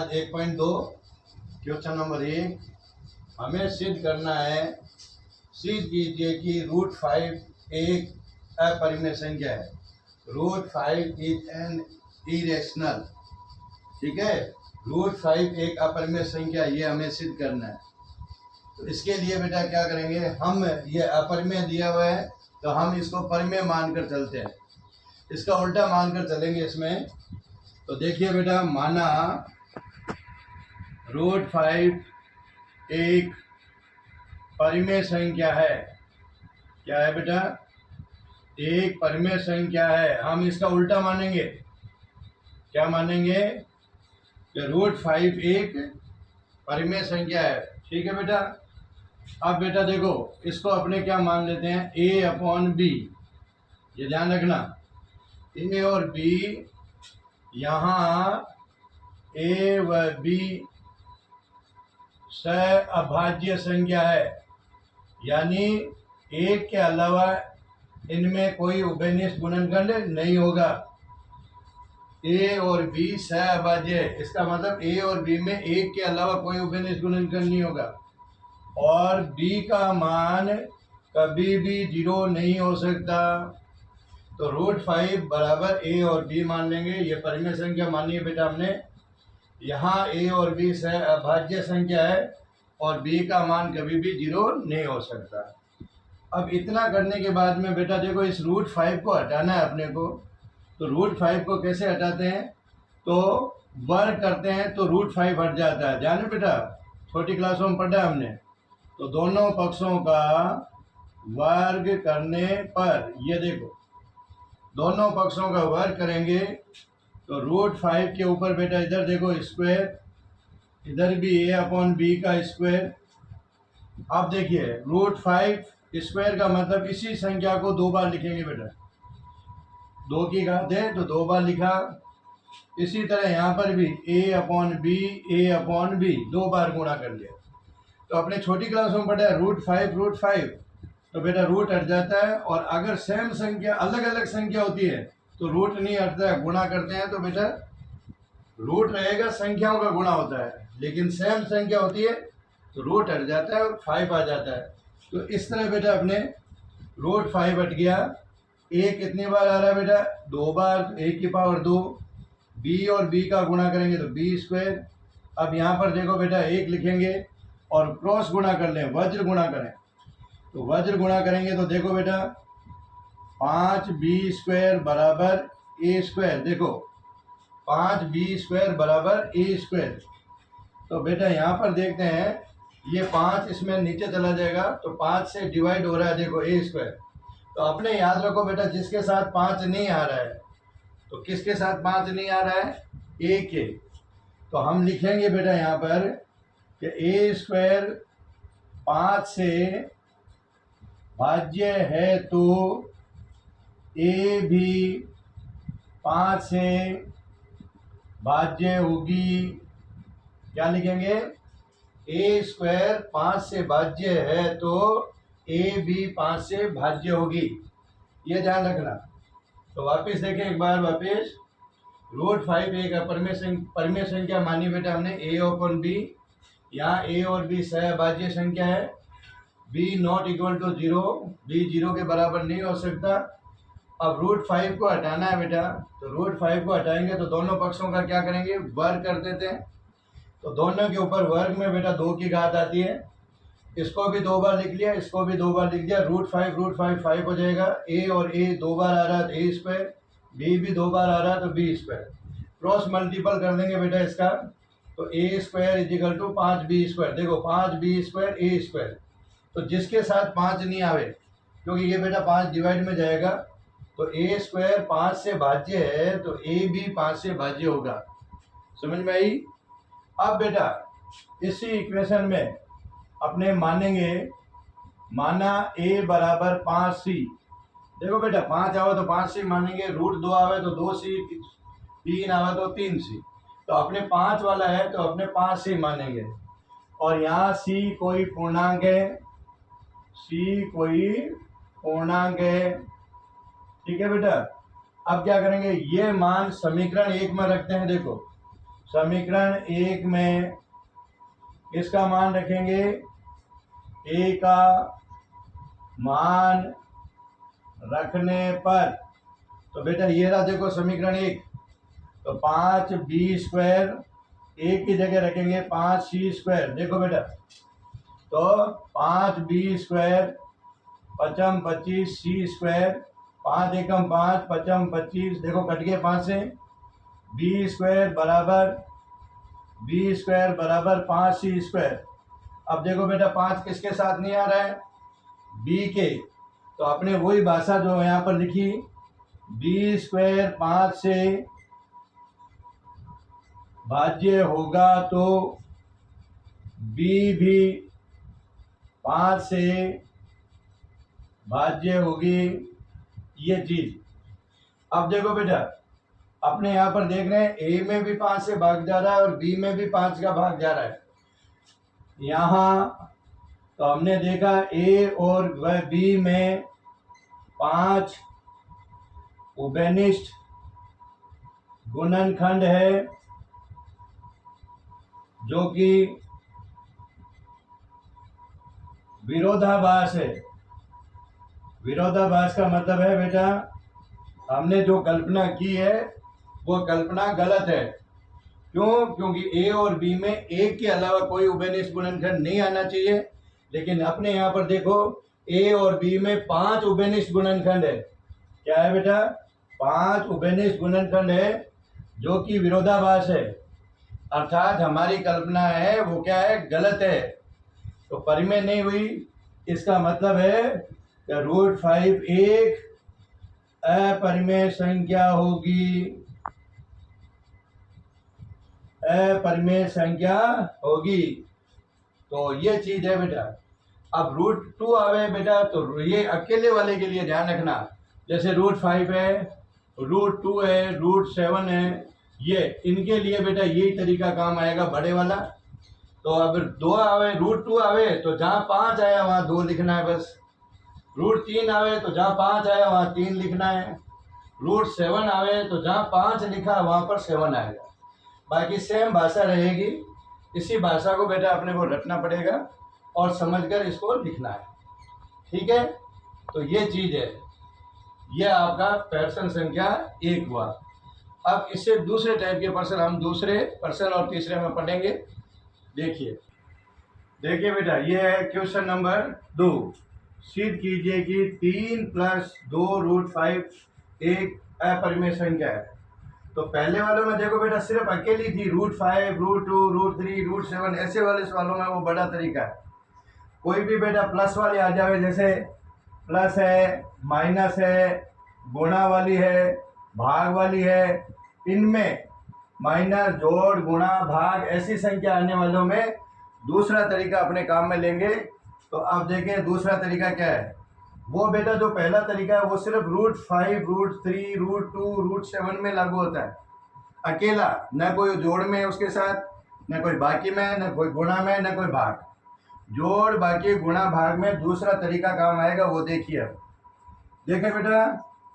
बाद 1.2 question number 1 हमें सिद्ध करना है। सिद्ध कीजिए कि √5 एक अपरिमेय संख्या है। √5 इज एन इरेशनल। ठीक है, √5 एक अपरिमेय संख्या, ये हमें सिद्ध करना है। तो इसके लिए बेटा क्या करेंगे, हम ये अपरिमेय दिया हुआ है तो हम इसको परिमेय मानकर चलते हैं। इसका उल्टा मानकर चलेंगे इसमें। तो देखिए बेटा, माना √5 एक परिमेय संख्या है। क्या है बेटा? एक परिमेय संख्या है। हम इसका उल्टा मानेंगे। क्या मानेंगे? कि √5 एक परिमेय संख्या है। ठीक है बेटा। अब बेटा देखो, इसको अपने क्या मान लेते हैं, a/b। ये ध्यान रखना, a और b, यहाँ a व b सहअभाज्य संख्या है, यानी एक के अलावा इनमें कोई उभयनिष्ठ गुणनखंड नहीं होगा। a और b सहअभाज्य है, इसका मतलब a और b में एक के अलावा कोई उभयनिष्ठ गुणनखंड नहीं होगा। और b का मान कभी भी 0 नहीं हो सकता। तो √5 बराबर a और b मान लेंगे। ये परिमेय संख्या मानी है बेटा हमने। यहाँ a और b सहअभाज्य संख्या है और b का मान कभी भी 0 नहीं हो सकता। अब इतना करने के बाद में बेटा देखो, इस √5 को हटाना है अपने को। तो √5 को कैसे हटाते हैं, तो वर्ग करते हैं तो √5 हट जाता है। ध्यान है बेटा, छोटी क्लासों में पढ़ा हमने। तो दोनों पक्षों का वर्ग करने पर, ये देखो, दोनों पक्षों का वर्ग करेंगे तो √5 के ऊपर बेटा इधर देखो स्क्वायर, इधर भी a/b का स्क्वायर। अब देखिए, √5 स्क्वायर का मतलब इसी संख्या को 2 बार लिखेंगे बेटा। 2 की घात है तो 2 बार लिखा। इसी तरह यहाँ पर भी a/b 2 बार गुणा कर लिया। तो अपने छोटी क्लासों में पढ़ा है √5 तो बेटा रूट हट जाता है। और अगर सेम संख्या, अलग अलग संख्या होती है तो रूट नहीं हटता है। गुणा करते हैं तो बेटा रूट रहेगा, संख्याओं का गुणा होता है। लेकिन सेम संख्या होती है तो रूट हट जाता है और 5 आ जाता है। तो इस तरह बेटा अपने √5 हट गया। a कितनी बार आ रहा है बेटा? 2 बार, a⁻2। b और b का गुणा करेंगे तो b²। अब यहाँ पर देखो बेटा, 1 लिखेंगे और क्रॉस गुणा कर लें, वज्र गुणा करें। तो वज्र गुणा करेंगे तो देखो बेटा, 5b² बराबर a²। देखो 5b² बराबर a²। तो बेटा यहाँ पर देखते हैं, ये 5 इसमें नीचे चला जाएगा तो 5 से डिवाइड हो रहा है, देखो a²। तो अपने याद रखो बेटा, जिसके साथ 5 नहीं आ रहा है, तो किसके साथ 5 नहीं आ रहा है? a के। तो हम लिखेंगे बेटा यहाँ पर कि a² 5 से भाज्य है तो a भी 5 से भाज्य होगी। क्या लिखेंगे? a² 5 से भाज्य है तो a भी 5 से भाज्य होगी। ये ध्यान रखना। तो वापस देखें एक बार, वापस √5 एक परिमेय संख्या मानी बेटा हमने a/b। यहाँ a और b सहअभाज्य संख्या है। b ≠ 0, b 0 के बराबर नहीं हो सकता। अब √5 को हटाना है बेटा। तो √5 को हटाएंगे तो दोनों पक्षों का क्या करेंगे? वर्ग कर देते हैं। तो दोनों के ऊपर वर्ग में बेटा 2 की घात आती है। इसको भी 2 बार लिख लिया, इसको भी 2 बार लिख दिया। √5 5 हो जाएगा। a और a 2 बार आ रहा है तो a², b भी 2 बार आ रहा है तो b²। क्रॉस मल्टीपल कर देंगे बेटा इसका। तो a² = 5b²। देखो 5b² a²। तो जिसके साथ 5 नहीं आवे, क्योंकि ये बेटा 5 डिवाइड में जाएगा, तो a² 5 से भाज्य है तो a भी 5 से भाज्य होगा। समझ में आई? अब बेटा इसी इक्वेशन में अपने मानेंगे, माना a बराबर 5c। देखो बेटा 5 आवे तो 5c मानेंगे, √2 आवे तो 2c, 3 आवे तो 3c। तो अपने 5 वाला है तो अपने 5c मानेंगे। और यहाँ c कोई पूर्णांक है, c कोई पूर्णांक है। ठीक है बेटा। अब क्या करेंगे, ये मान समीकरण 1 में रखते हैं। देखो समीकरण 1 में इसका मान रखेंगे, ए का मान रखने पर, तो बेटा ये रहा देखो समीकरण 1, तो 5b² एक की जगह रखेंगे 5c²। देखो बेटा, तो 5b² पचम 25 c², 5 एकम 5 पचम 25, देखो कट गए 5 से, b² बराबर 5c²। अब देखो बेटा 5 किसके साथ नहीं आ रहा है, b के, तो आपने वही भाषा जो यहाँ पर लिखी, b² 5 से भाज्य होगा तो b भी 5 से भाज्य होगी, ये चीज। अब देखो बेटा, अपने यहाँ पर देख रहे हैं ए में भी 5 से भाग जा रहा है और बी में भी 5 का भाग जा रहा है। यहाँ तो हमने देखा ए और बी में 5 उभयनिष्ठ गुणनखंड है, जो कि विरोधाभास है। विरोधाभास का मतलब है बेटा, हमने जो कल्पना की है वो कल्पना गलत है। क्यों? क्योंकि ए और बी में एक के अलावा कोई उभयनिष्ठ गुणनखंड नहीं आना चाहिए, लेकिन अपने यहाँ पर देखो ए और बी में 5 उभयनिष्ठ गुणनखंड है। क्या है बेटा? 5 उभयनिष्ठ गुणनखंड है, जो कि विरोधाभास है, अर्थात हमारी कल्पना है वो क्या है, गलत है, तो परिमेय नहीं हुई। इसका मतलब है कि √5 एक अपरिमेय संख्या होगी, अपरिमेय संख्या होगी। तो ये चीज है बेटा। अब √2 आवे बेटा, तो ये अकेले वाले के लिए ध्यान रखना, जैसे √5 है, √2 है, √7 है, ये इनके लिए बेटा यही तरीका काम आएगा, बड़े वाला। तो अब 2 आवे, √2 आवे तो जहाँ 5 आया वहाँ 2 लिखना है बस। √3 आवे तो जहाँ 5 आया वहाँ 3 लिखना है। √7 आवे तो जहाँ 5 लिखा वहाँ पर 7 आएगा। बाकी सेम भाषा रहेगी। इसी भाषा को बेटा अपने को रटना पड़ेगा और समझकर इसको लिखना है, ठीक है। तो ये चीज है, ये आपका प्रश्न संख्या 1 हुआ। अब इससे दूसरे टाइप के प्रश्न हम दूसरे प्रश्न और तीसरे में पढ़ेंगे। देखिए बेटा, ये है क्वेश्चन नंबर 2। सिद्ध कीजिए कि 3 + 2 √5 एक अपरिमेय संख्या है। तो पहले वालों में देखो बेटा सिर्फ अकेली थी, √5, √2, √3, √7, ऐसे वाले सवालों में वो बड़ा तरीका है। कोई भी बेटा प्लस वाली आ जावे, जैसे प्लस है, माइनस है, गुणा वाली है, भाग वाली है, इनमें माइनस, जोड़, गुणा, भाग ऐसी संख्या आने वालों में दूसरा तरीका अपने काम में लेंगे। तो आप देखें दूसरा तरीका क्या है। वो बेटा जो पहला तरीका है वो सिर्फ √5, √3, √2, √7 में लागू होता है, अकेला, न कोई जोड़ में है उसके साथ, न कोई बाकी में, न कोई गुणा में, न कोई भाग। जोड़, बाकी, गुणा, भाग में दूसरा तरीका काम आएगा, वो देखिए। अब देखें बेटा,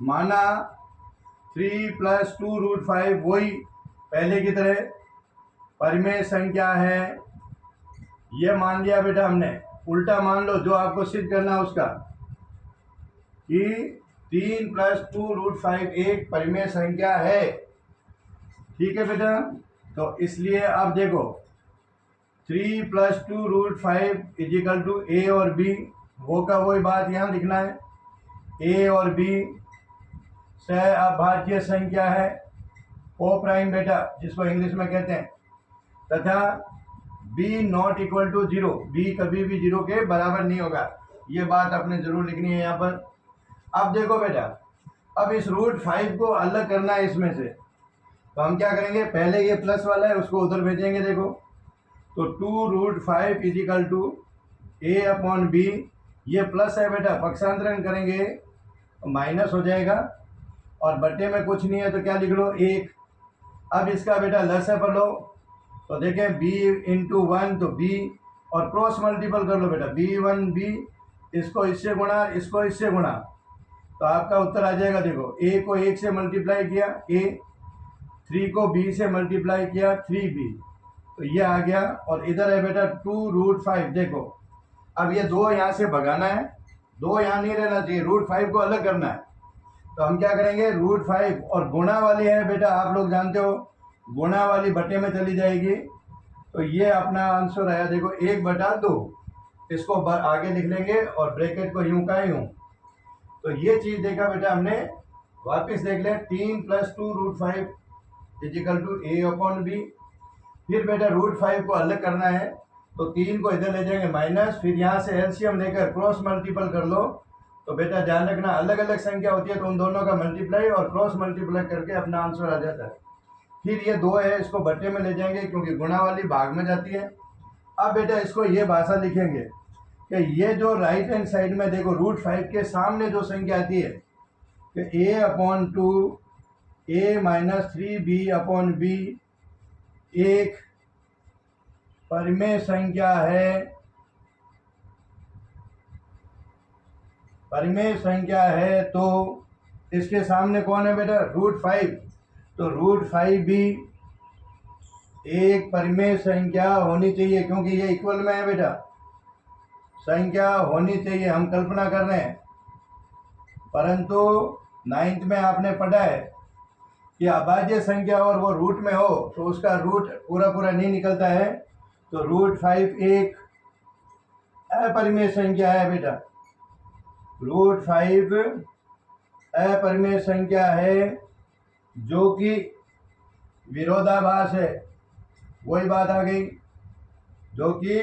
माना 3 + 2 √5 वही पहले की तरह परिमेय संख्या है, ये मान लिया बेटा हमने। उल्टा मान लो जो आपको सिद्ध करना है उसका, कि 3 + 2 √5 एक परिमेय संख्या है, ठीक है बेटा। तो इसलिए आप देखो 3 + 2 √5 = ए और बी, वो का वही बात यहाँ लिखना है, ए और बी सहअभाज्य संख्या है, कोप्राइम बेटा जिसको इंग्लिश में कहते हैं, तथा b ≠ 0, b कभी भी 0 के बराबर नहीं होगा। ये बात आपने जरूर लिखनी है यहाँ पर। अब देखो बेटा, अब इस √5 को अलग करना है इसमें से, तो हम क्या करेंगे, पहले ये प्लस वाला है उसको उधर भेजेंगे। देखो तो 2 √5 = a/b, ये प्लस है बेटा, पक्षांतरण करेंगे तो माइनस हो जाएगा, और बट्टे में कुछ नहीं है तो क्या लिख लो, 1। अब इसका बेटा लसाअ पर लो, तो देखें b × 1 तो b, और क्रॉस मल्टीपल कर लो बेटा, b1b, इसको इससे गुणा, इसको इससे गुणा, तो आपका उत्तर आ जाएगा। देखो a को 1 से मल्टीप्लाई किया, a, 3 को b से मल्टीप्लाई किया 3b, तो ये आ गया। और इधर है बेटा 2√5। देखो अब ये 2 यहाँ से भगाना है, 2 यहाँ नहीं रहना चाहिए, √5 को अलग करना है। तो हम क्या करेंगे, √5 और गुणा वाली है बेटा, आप लोग जानते हो गुणा वाली बटे में चली जाएगी। तो ये अपना आंसर आया देखो 1/2। इसको आगे लिख लेंगे और ब्रैकेट को यूं का यूं। तो ये चीज़ देखा बेटा हमने, वापस देख लें 3 + 2√5 = a/b। फिर बेटा √5 को अलग करना है, तो 3 को इधर ले जाएंगे माइनस, फिर यहाँ से एलसीएम लेकर क्रॉस मल्टीपल कर लो। तो बेटा ध्यान रखना अलग अलग संख्या होती है तो उन दोनों का मल्टीप्लाई और क्रॉस मल्टीप्लाई करके अपना आंसर आ जाता है। फिर ये 2 है, इसको बट्टे में ले जाएंगे क्योंकि गुणा वाली भाग में जाती है। अब बेटा इसको ये भाषा लिखेंगे कि ये जो राइट हैंड साइड में देखो √5 के सामने जो संख्या आती है कि a/2 a - 3b/b एक परिमेय संख्या है, परिमेय संख्या है। तो इसके सामने कौन है बेटा, √5। तो √5 भी एक परिमेय संख्या होनी चाहिए क्योंकि ये इक्वल में है बेटा, संख्या होनी चाहिए। हम कल्पना कर रहे हैं, परंतु 9th में आपने पढ़ा है कि अभाज्य संख्या और वो रूट में हो तो उसका रूट पूरा पूरा नहीं निकलता है। तो √5 एक अपरिमेय संख्या है बेटा, √5 अपरिमेय संख्या है जो कि विरोधाभास है। वही बात आ गई जो कि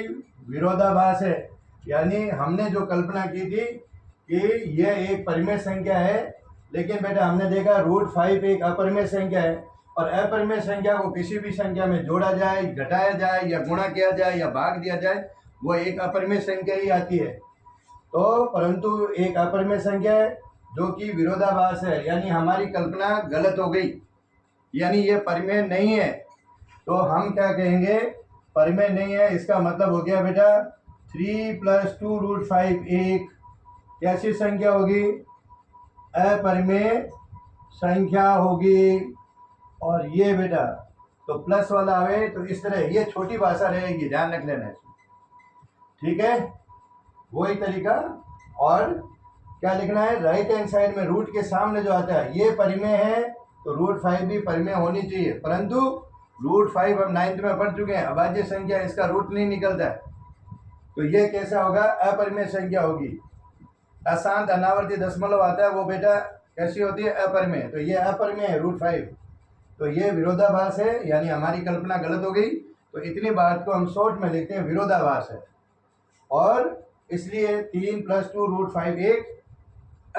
विरोधाभास है, यानी हमने जो कल्पना की थी कि यह एक परिमेय संख्या है, लेकिन बेटा हमने देखा √5 एक अपरिमेय संख्या है और अपरिमेय संख्या को किसी भी संख्या में जोड़ा जाए, घटाया जाए या गुणा किया जाए या भाग दिया जाए, वो एक अपरिमेय संख्या ही आती है। तो परंतु एक अपरिमेय संख्या है जो कि विरोधाभास है, यानी हमारी कल्पना गलत हो गई, यानी ये परिमेय नहीं है। तो हम क्या कहेंगे, परिमेय नहीं है, इसका मतलब हो गया बेटा 3 + 2√5 एक कैसी संख्या होगी, अपरिमेय संख्या होगी। और ये बेटा तो प्लस वाला आवे तो इस तरह ये छोटी भाषा रहेगी, ध्यान रख लेना इसमें, ठीक है, वही तरीका। और क्या लिखना है, राइट हैंड साइड में रूट के सामने जो आता है ये परिमेय है, तो √5 भी परिमेय होनी चाहिए। परंतु √5 हम 9th में पढ़ चुके हैं, अभाज्य संख्या, इसका रूट नहीं निकलता है, तो ये कैसा होगा, अपरिमेय संख्या होगी। अशांत अनावर्ती दशमलव आता है वो बेटा कैसी होती है, अपरिमेय। तो ये अपरिमेय है √5, तो ये विरोधाभास है, यानी हमारी कल्पना गलत हो गई। तो इतनी बात को हम शॉर्ट में लिखते हैं विरोधाभास है, और इसलिए 3 + 2√5 एक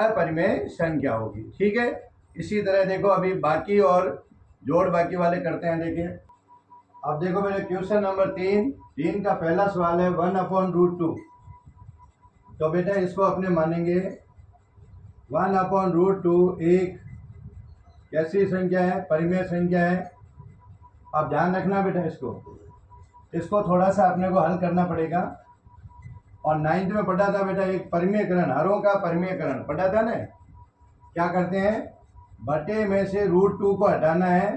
अपरिमेय संख्या होगी, ठीक है। इसी तरह देखो अभी बाकी और जोड़ बाकी वाले करते हैं। देखिए अब देखो मेरे क्वेश्चन नंबर 3 का पहला सवाल है 1/√2। तो बेटा इसको अपने मानेंगे 1/√2 एक कैसी संख्या है, परिमेय संख्या है। अब ध्यान रखना बेटा इसको थोड़ा सा अपने को हल करना पड़ेगा। और 9th में पढ़ा था बेटा एक परिमेयकरण, हरों का परिमेयकरण पढ़ा था ना। क्या करते हैं, बटे में से √2 को हटाना है,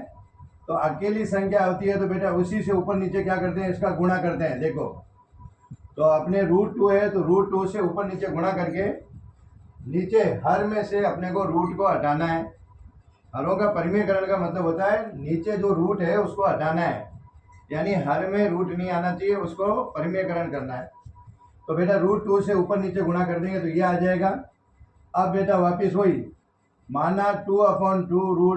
तो अकेली संख्या होती है तो बेटा उसी से ऊपर नीचे क्या करते हैं, इसका गुणा करते हैं। देखो तो अपने √2 है तो √2 से ऊपर नीचे गुणा करके नीचे हर में से अपने को रूट को हटाना है। हरों का परिमेयकरण का मतलब होता है नीचे जो रूट है उसको हटाना है, यानी हर में रूट नहीं आना चाहिए, उसको परिमेयकरण करना है। तो बेटा √2 से ऊपर नीचे गुणा कर देंगे तो ये आ जाएगा। अब बेटा वापस वही माना 2/2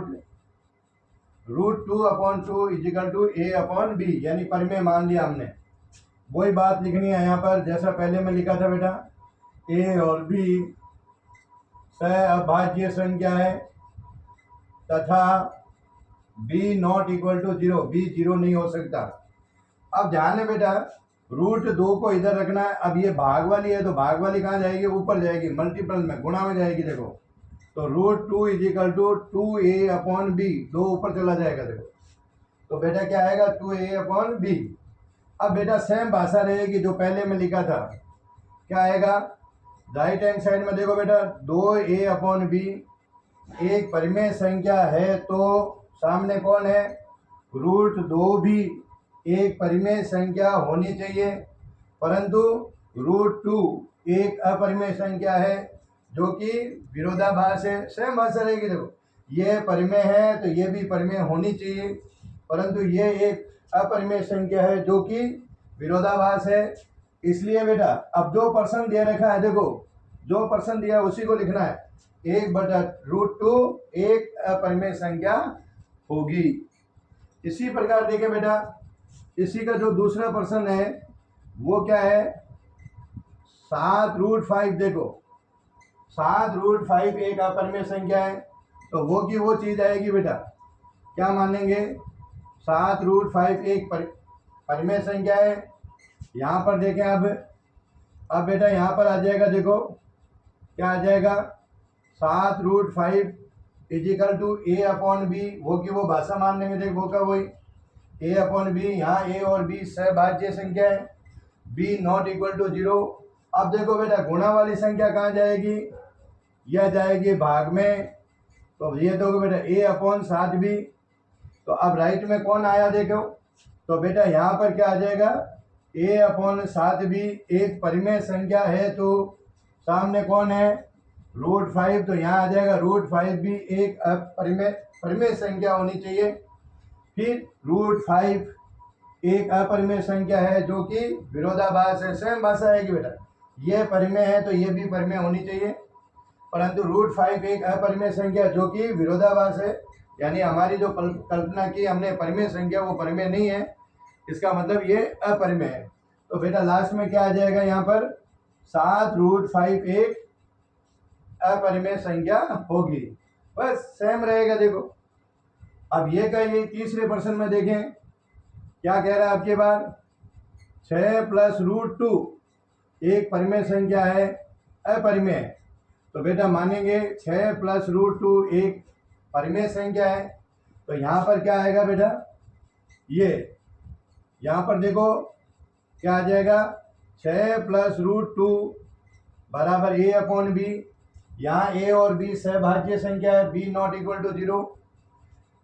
√2/2 = a/b, यानी परिमेय मान लिया हमने। वही बात लिखनी है यहाँ पर जैसा पहले में लिखा था बेटा, a और b सहअभाज्य संख्या है तथा b ≠ 0, b 0 नहीं हो सकता। अब ध्यान है बेटा √2 को इधर रखना है। अब ये भाग वाली है तो भाग वाली कहाँ जाएगी, ऊपर जाएगी, मल्टीपल में गुणा में जाएगी। देखो तो √2 = 2a/b, 2 ऊपर चला जाएगा। देखो तो बेटा क्या आएगा, 2a/b। अब बेटा सेम भाषा रहेगी जो पहले में लिखा था। क्या आएगा, राइट हैंड साइड में देखो बेटा 2a/b एक परिमेय संख्या है तो सामने कौन है, रूट 2 भी एक परिमेय संख्या होनी चाहिए, परंतु रूट 2 एक अपरिमेय संख्या है जो कि विरोधाभास है। सेम भाषा रहेगी। देखो ये परिमेय है तो ये भी परिमेय होनी चाहिए, परंतु ये एक अपरिमेय संख्या है जो कि विरोधाभास है। इसलिए बेटा अब जो पर्सन दे रखा है, देखो जो पर्सन दिया है उसी को लिखना है। 1/√2 एक अपरिमेय संख्या होगी। इसी प्रकार देखें बेटा, इसी का जो दूसरा पर्सन है वो क्या है, 7√5। देखो 7√5 एक अपरिमेय संख्या है, तो वो की वो चीज आएगी बेटा, क्या मानेंगे, 7√5 एक परिमेय संख्या है। यहाँ पर देखें अब बेटा यहाँ पर आ जाएगा, देखो क्या आ जाएगा, 7√5 इजिकल टू a/b। वो की वो भाषा मानने में देखो का वही a/b। यहाँ a और b सहभाज्य संख्या है, b नॉट इक्वल टू 0। अब देखो बेटा गुणा वाली संख्या कहाँ जाएगी, यह जाएगी भाग में। तो ये देखो बेटा a/7b। तो अब राइट में कौन आया देखो, तो बेटा यहाँ पर क्या आ जाएगा, a/7b एक परिमेय संख्या है, तो सामने कौन है, √5। तो यहाँ आ जाएगा √5 भी एक परिमेय संख्या होनी चाहिए। फिर √5 एक अपरिमेय संख्या है जो कि विरोधाभास है। सेम भाषा है कि बेटा ये परिमेय है तो ये भी परिमेय होनी चाहिए, परंतु √5 एक अपरिमेय संख्या जो कि विरोधाभास है। यानी हमारी जो कल्पना की हमने परिमेय संख्या वो परिमेय नहीं है, इसका मतलब ये अपरिमेय है। तो बेटा लास्ट में क्या आ जाएगा, यहाँ पर 7√5 एक अपरिमेय संख्या होगी। बस सेम रहेगा। देखो अब ये कहिए तीसरे पर्सन में देखें क्या कह रहा है आपके बार, 6 + √2 एक परिमेय संख्या है, अपरिमेय। तो बेटा मानेंगे 6 + √2 एक परिमेय संख्या है। तो यहाँ पर क्या आएगा बेटा, ये यहाँ पर देखो क्या आ जाएगा, 6 + √2 बराबर a/b। यहाँ a और b सहभाज्य संख्या है, b नॉट इक्वल टू 0।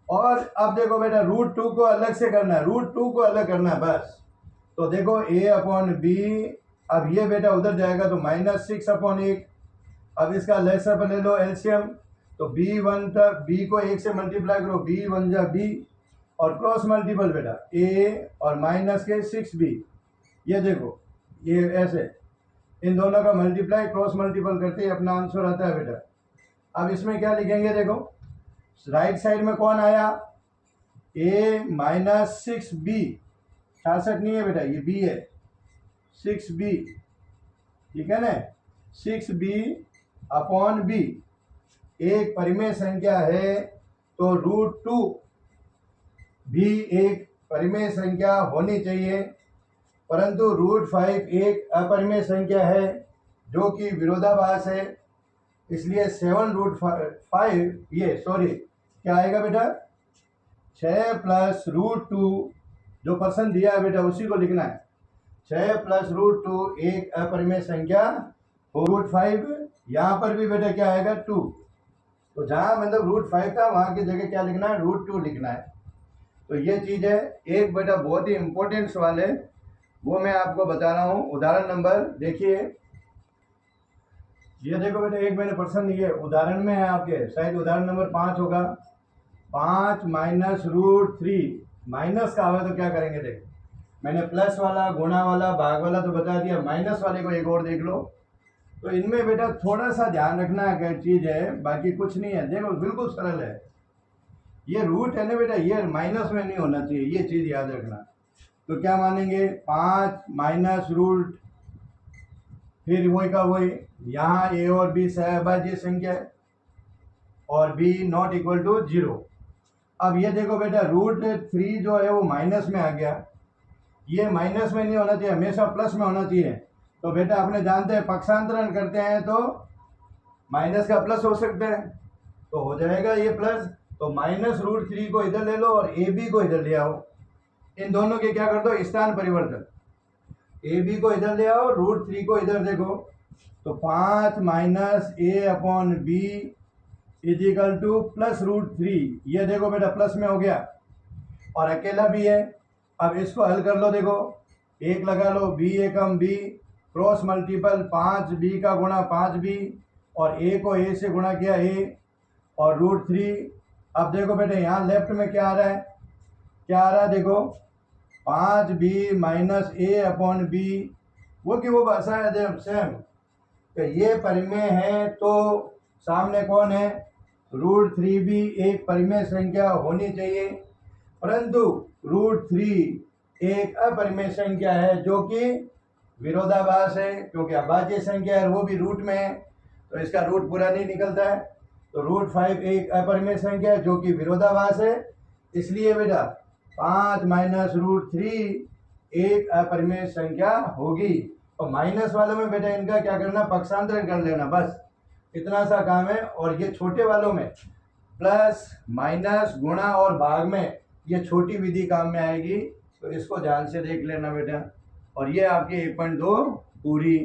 और अब देखो बेटा √2 को अलग से करना है, √2 को अलग करना है बस। तो देखो a/b, अब ये बेटा उधर जाएगा तो -6/1। अब इसका लेसअप ले लो एलसीएम, तो b1 तक b को 1 से मल्टीप्लाई करो, b1 जा b और क्रॉस मल्टीपल बेटा a और -6b। ये देखो ये ऐसे इन दोनों का मल्टीप्लाई क्रॉस मल्टीपल करते ही अपना आंसर आता है बेटा। अब इसमें क्या लिखेंगे, देखो राइट साइड में कौन आया, a -6b, 66 नहीं है बेटा, ये b है, 6b, ठीक है ना, 6b/b एक परिमेय संख्या है, तो √2 भी एक परिमेय संख्या होनी चाहिए, परंतु √5 एक अपरिमेय संख्या है जो कि विरोधाभास है। इसलिए 7√5 ये सॉरी क्या आएगा बेटा, 6 + √2 जो पर्सन दिया है बेटा उसी को लिखना है। 6 + √2 एक अपरिमेय संख्या हो, √5 यहाँ पर भी बेटा क्या आएगा 2। तो जहाँ मतलब √5 था वहाँ की जगह क्या लिखना है, √2 लिखना है। तो ये चीज़ है। एक बेटा बहुत ही इंपॉर्टेंट सवाल है वो मैं आपको बता रहा हूँ। उदाहरण नंबर देखिए, ये देखो बेटा एक मैंने पर्सन ये उदाहरण में है आपके, शायद उदाहरण नंबर 5 होगा। 5 - √3 माइनस का आवे तो क्या करेंगे, देखो मैंने प्लस वाला, गुणा वाला, भाग वाला तो बता दिया, माइनस वाले को एक और देख लो। तो इनमें बेटा थोड़ा सा ध्यान रखना क्या चीज़ है, बाकी कुछ नहीं है। देखो बिल्कुल सरल है। ये रूट है ना बेटा, ये माइनस में नहीं होना चाहिए, ये चीज़ याद रखना। तो क्या मानेंगे, 5 - रूट, फिर वही का वही, यहाँ a और b सहभाज्य संख्या है और b नॉट इक्वल टू 0। अब ये देखो बेटा √3 जो है वो माइनस में आ गया, ये माइनस में नहीं होना चाहिए, हमेशा प्लस में होना चाहिए। तो बेटा अपने जानते हैं पक्षांतरण करते हैं तो माइनस का प्लस हो सकता है, तो हो जाएगा ये प्लस। तो -√3 को इधर ले लो और ए बी को इधर ले आओ। इन दोनों के क्या कर दो, स्थान परिवर्तन, ए बी को इधर ले आओ, √3 को इधर देखो। तो 5 - a/b इज इक्वल टू +√3। ये देखो बेटा प्लस में हो गया और अकेला भी है। अब इसको हल कर लो, देखो एक लगा लो, बी एकम बी, क्रॉस मल्टीपल 5b का गुणा 5b और a को a से गुणा किया a और √3। अब देखो बेटे यहाँ लेफ्ट में क्या आ रहा है, क्या आ रहा है देखो 5b माइनस a/b, वो की वो भाषा है सेम। तो ये परिमेय है तो सामने कौन है, √3b एक परिमेय संख्या होनी चाहिए, परंतु √3 एक अपरिमेय संख्या है जो कि विरोधाभास है, क्योंकि अभाज्य संख्या है वो भी रूट में है तो इसका रूट पूरा नहीं निकलता है। तो √5 एक अपरिमेय संख्या है जो कि विरोधाभास है, इसलिए बेटा 5 माइनस √3 एक अपरिमेय संख्या होगी। और माइनस वालों में बेटा इनका क्या करना, पक्षांतरण कर लेना, बस इतना सा काम है। और ये छोटे वालों में प्लस माइनस गुणा और भाग में ये छोटी विधि काम में आएगी, तो इसको ध्यान से देख लेना बेटा। और ये आपकी 1.2 पूरी।